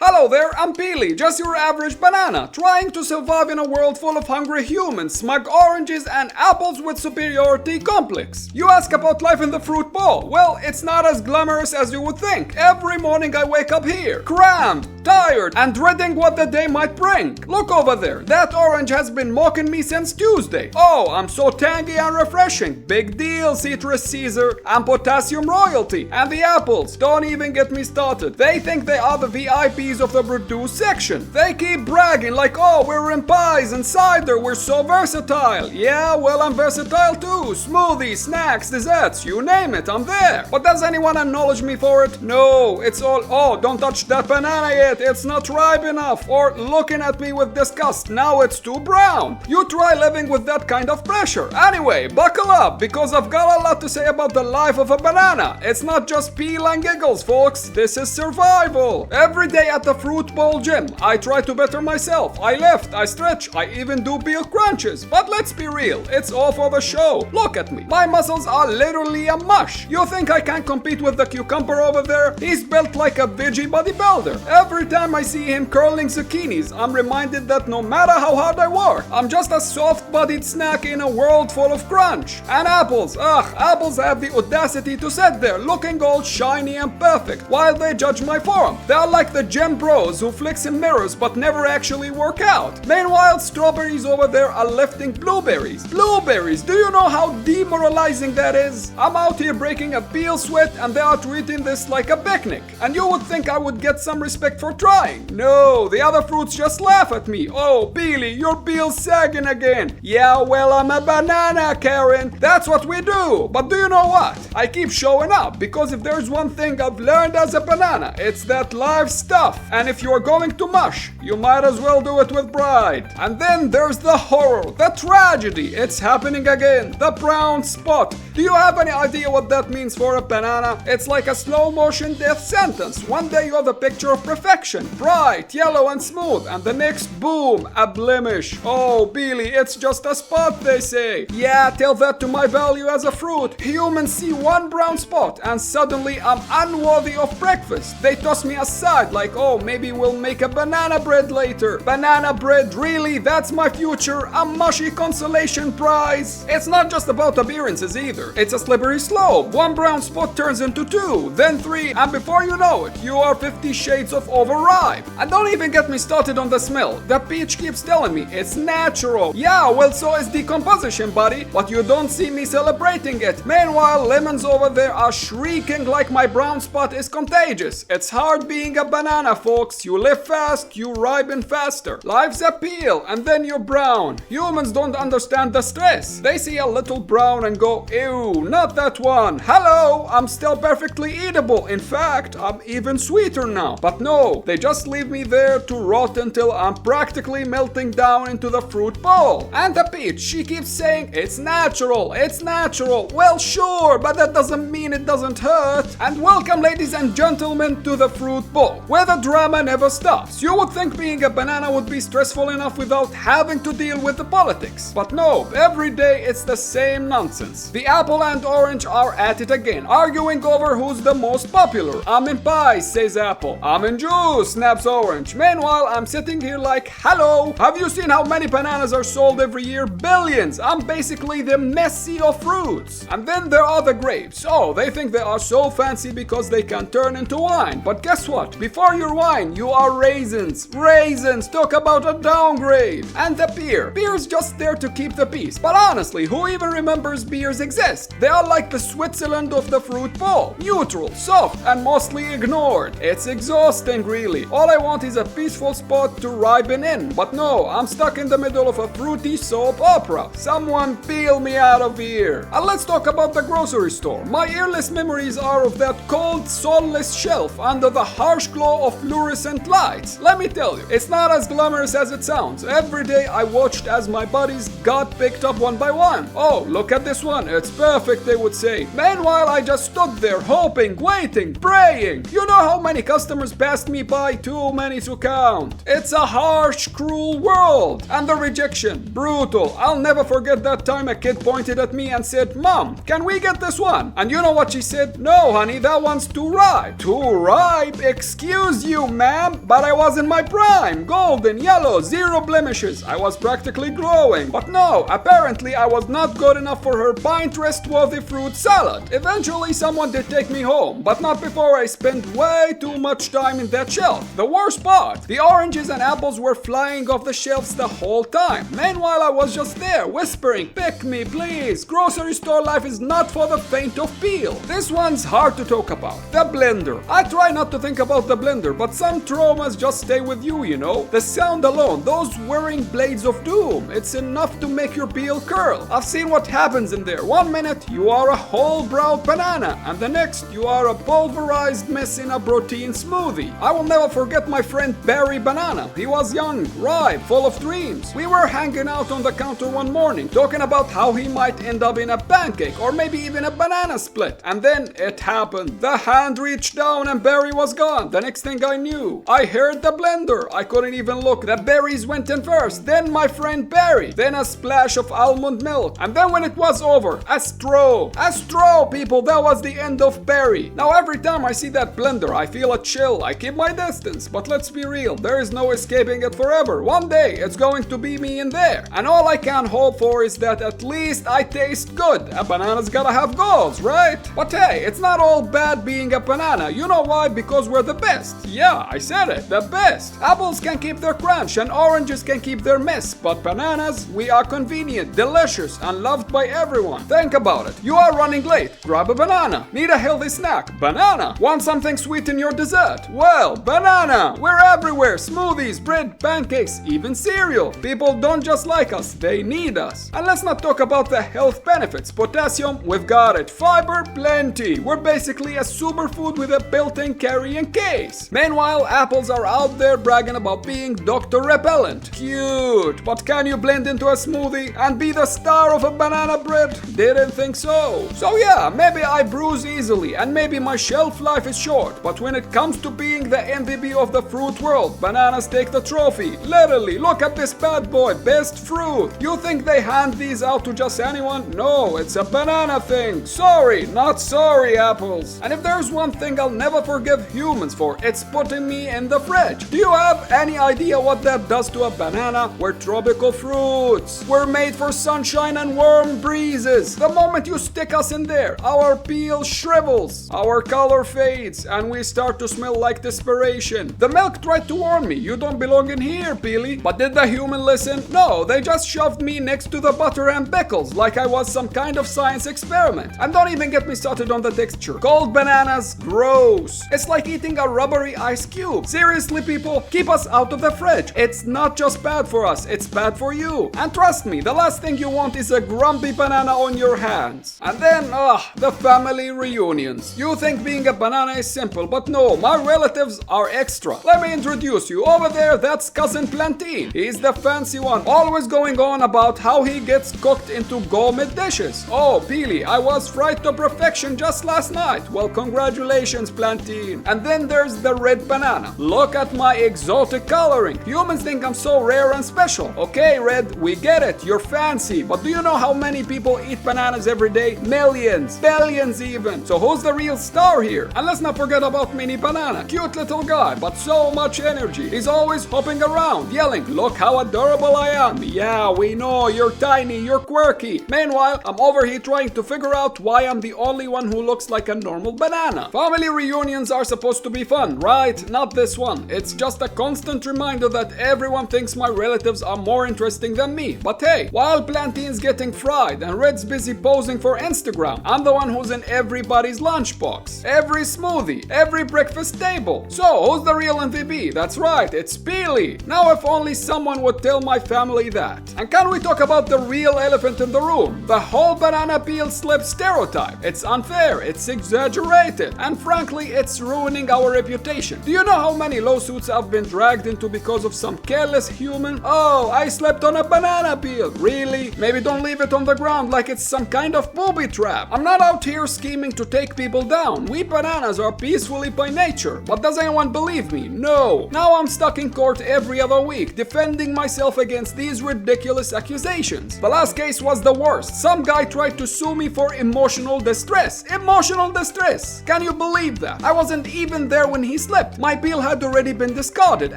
Hello there, I'm Peely, just your average banana, trying to survive in a world full of hungry humans, smug oranges, and apples with superiority complex. You ask about life in the fruit bowl. Well, it's not as glamorous as you would think. Every morning I wake up here, crammed, tired, and dreading what the day might bring. Look over there, that orange has been mocking me since Tuesday. Oh, I'm so tangy and refreshing. Big deal, Citrus Caesar. I'm potassium royalty. And the apples, don't even get me started. They think they are the VIPs of the produce section. They keep bragging like, oh, we're in pies and cider, we're so versatile. Yeah, well, I'm versatile too. Smoothies, snacks, desserts, you name it, I'm there. But does anyone acknowledge me for it? No, it's all, oh, don't touch that banana yet, it's not ripe enough. Or looking at me with disgust, now it's too brown. You try living with that kind of pressure. Anyway, buckle up, because I've got a lot to say about the life of a banana. It's not just peel and giggles, folks. This is survival. Every day at the fruit bowl gym, I try to better myself. I lift, I stretch, I even do peel crunches. But let's be real, it's all for the show. Look at me. My muscles are literally a mush. You think I can't compete with the cucumber over there? He's built like a veggie bodybuilder. Every time I see him curling zucchinis, I'm reminded that no matter how hard I work, I'm just a soft-bodied snack in a world full of crunch. And apples, apples have the audacity to sit there looking all shiny and perfect while they judge my form. They're like the gym bros who flex in mirrors but never actually work out. Meanwhile, strawberries over there are lifting blueberries. Blueberries, do you know how demoralizing that is? I'm out here breaking a peel sweat and they are treating this like a picnic. And you would think I would get some respect for trying. No, the other fruits just laugh at me. Oh, Peely, your peel's sagging again. Yeah, well, I'm a banana, Karen. That's what we do. But do you know what? I keep showing up because if there's one thing I've learned as a banana, it's that life stuff. And if you're going to mush, you might as well do it with pride. And then there's the horror, the tragedy. It's happening again. The brown spot. Do you have any idea what that means for a banana? It's like a slow motion death sentence. One day you have the picture of perfection, bright, yellow and smooth, and the next, boom, a blemish. Oh, Peely, it's just a spot, they say. Yeah, tell that to my value as a fruit. Humans see one brown spot and suddenly I'm unworthy of breakfast. They toss me aside like, oh, maybe we'll make a banana bread later. Banana bread, really? That's my future? A mushy consolation prize? It's not just about appearances either. It's a slippery slope. One brown spot turns into 2, then 3, and before you know it, you are 50 shades of overripe. And don't even get me started on the smell. The peach keeps telling me it's natural. Yeah, well, so is decomposition, buddy, but you don't see me celebrating it. Meanwhile, lemons over there are shrieking like my brown spot is contagious. It's hard being a banana, folks. You live fast, you ripen faster. Life's a peel, and then you're brown. Humans don't understand the stress. They see a little brown and go, ew, not that one. Hello, I'm still perfectly eatable. In fact, I'm even sweeter now. But no, they just leave me there to rot until I'm practically melting down into the fruit bowl. And the peach, she keeps saying, it's natural, it's natural. Well, sure, but that doesn't mean it doesn't hurt. And welcome, ladies and gentlemen, to the fruit bowl, where the drama never stops. You would think being a banana would be stressful enough without having to deal with the politics. But no, every day it's the same nonsense. The apple and orange are at it again, arguing over who's the most popular. I'm in pie, says apple. I'm in juice, snaps orange. Meanwhile, I'm sitting here like, hello, have you seen how many bananas are sold every year? Billions. I'm basically the Messi of fruits. And then there are the grapes. Oh, they think they are so fancy because they can turn into wine. But guess what? Before your wine, you are raisins. Raisins, talk about a downgrade. And the pear. Pear's just there to keep the peace. But honestly, who even remembers pears exist? They are like the Switzerland of the fruit bowl. Neutral, soft, and mostly ignored. It's exhausting, really. All I want is a peaceful spot to ripen in. But no, I'm stuck in the middle of a fruity soap opera. Someone peel me out of here. And let's talk about the grocery store. My earless memories are of that cold, soulless shelf under the harsh glow of fluorescent lights. Let me tell you, it's not as glamorous as it sounds. Every day I watched as my buddies got picked up one by one. Oh, look at this one, it's perfect, they would say. Meanwhile, I just stood there hoping, waiting, praying. You know how many customers passed me by? Too many to count. It's a harsh, cruel world. And the rejection, brutal. I'll never forget that time a kid pointed at me and said, Mom, can we get this one? And you know what she said? No, honey, that one's too ripe. Too ripe? Excuse you, ma'am, but I was in my prime. Golden, yellow, zero blemishes. I was practically glowing. But no, apparently I was not good enough for her Pinterest-worthy fruit salad. Eventually someone did take me home, but not before I spent way too much time in that shelf. The worst part, the oranges and apples were flying off the shelves the whole time. Meanwhile, I was just there, whispering, pick me, please. Grocery store life is not for the faint of peel. This one's hard to talk about. The blender. I try not to think about the blender, but some traumas just stay with you, you know? The sound alone, those whirring blades of doom, it's enough to make your peel curl. I've seen what happens in there. 1 minute, you are a whole-browed banana, and the next, you are a pulverized mess in a protein smoothie. I will never forget my friend Barry Banana. He was young, ripe, full of dreams. We were hanging out on the counter one morning, talking about how he might end up in a pancake, or maybe even a banana split. And then it happened. The hand reached down and Barry was gone. The next thing I knew, I heard the blender. I couldn't even look. The berries went in first, then my friend Barry, then a splash of almond milk, and then when it was over, a straw. A straw, people, that was the end of Barry. Now every time I see that blender, I feel a chill. I keep my distance, but let's be real, there is no escaping it forever. One day, it's going to be me in there. And all I can hope for is that at least I taste good. A banana's gotta have goals, right? But hey, it's not all bad being a banana. You know why? Because we're the best. Yeah, I said it, the best. Apples can keep their crunch and oranges can keep their mess, but bananas, we are convenient, delicious, and loved by everyone. Think about it. You are running late. Grab a banana. Need a healthy snack. Banana. Want something sweet in your dessert? Well, banana. We're everywhere. Smoothies, bread, pancakes, even cereal. People don't just like us, they need us. And let's not talk about the health benefits. Potassium, we've got it. Fiber, plenty. We're basically a superfood with a built-in carrying case. Meanwhile, apples are out there bragging about being Dr. Repellent. Cute. But can you blend into a smoothie and be the star of a banana bread? Didn't think so. So yeah, maybe I bruise easily and maybe my shelf life is short, but when it comes to being the MVP of the fruit world, bananas take the trophy. Literally, look at this bad boy, best fruit. You think they hand these out to just anyone? No, it's a banana thing. Sorry, not sorry, apples. And if there's one thing I'll never forgive humans for, it's putting me in the fridge. Do you have any idea what that does to a banana? We're tropical fruits. We're made for sunshine and warm breezes. The moment you stick us in there, our peel shrivels, our color fades, and we start to smell like desperation. The milk tried to warn me, you don't belong in here, Peely. But did the human listen? No, they just shoved me next to the butter and pickles like I was some kind of science experiment. And don't even get me started on the texture. Cold bananas, gross. It's like eating a rubbery ice cube. Seriously, people, keep us out of the fridge. It's not just bad for us, it's bad for you. And trust me, the last thing you want is a grumpy banana on your hands. And then, the family reunions. You think being a banana is simple, but no, my relatives are extra. Let me introduce you. Over there, that's Cousin Plantain. He's the fancy one, always going on about how he gets cooked into gourmet dishes. Oh, Peely, I was fried to perfection just last night. Well, congratulations, Plantain. And then there's the red banana. Look at my exotic coloring. Humans think I'm so rare and special. Okay, Red, we get it. You're fancy. But do you know how many people eat bananas every day? Millions. Billions even. So who's the real star here? And let's not forget about Mini Banana. Cute little guy, but so much energy. He's always hopping around, yelling, look how adorable I am. Yeah, we know, you're tiny, you're quirky. Meanwhile, I'm over here trying to figure out why I'm the only one who looks like a normal banana. Family reunions are supposed to be fun, right? Not this one. It's just a constant reminder that everyone thinks my relatives are more interesting than me. But hey, while Plantain's getting fried and Red's busy posing for Instagram, I'm the one who's in everybody's lunchbox, every smoothie, every breakfast table. So, who's the real MVP? That's right, it's Peely. Now if only someone would tell my family that. And can we talk about the real elephant in the room? The whole banana peel slip stereotype. It's unfair, it's exaggerated, and frankly, it's ruining our reputation. Do you know how many lawsuits I've been dragged into because of some careless human? Oh, I slept on a banana peel. Really? Maybe don't leave it on the ground like it's some kind of booby trap. I'm not out here scheming to take people down. We bananas are peacefully by nature. But does anyone believe me? No. Now I'm stuck in court every other week, defending myself against these ridiculous accusations. The last case was the worst. Some guy tried to sue me for emotional distress. Emotional distress! Can you believe that? I wasn't even there when he slept. My peel had already been discarded,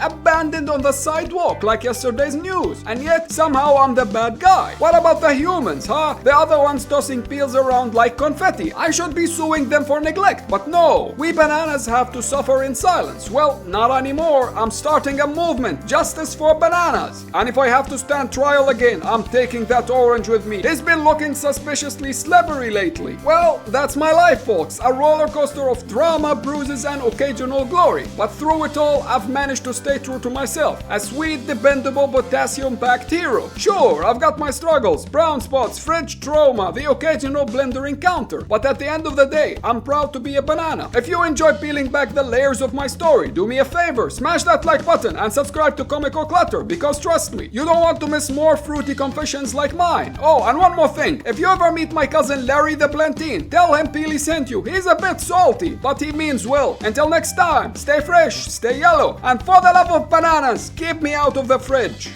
abandoned on the sidewalk like yesterday's news, and yet somehow I'm the bad guy. What about the humans, huh? The other ones tossing peels around like confetti. I should be suing them for neglect, but no. We bananas have to suffer in silence. Well, not anymore. I'm starting a movement, justice for bananas. And if I have to stand trial again, I'm taking that orange with me. He's been looking suspiciously slippery lately. Well, that's my life, folks. A roller coaster of drama, bruises, and occasional glory. But through it all, I've managed to stay true to myself. A sweet, dependable, potassium-packed hero. Sure, I've got my struggles, brown spots, fridge trauma, the occasional blender encounter. But at the end of the day, I'm proud to be a banana. If you enjoy peeling back the layers of my story, do me a favor, smash that like button and subscribe to Comical Clutter, because trust me, you don't want to miss more fruity confessions like mine. Oh, and one more thing, if you ever meet my cousin Larry the Plantain, tell him Peely sent you. He's a bit salty, but he means well. Until next time, stay fresh, stay yellow, and for the love of bananas, keep me out of the fridge.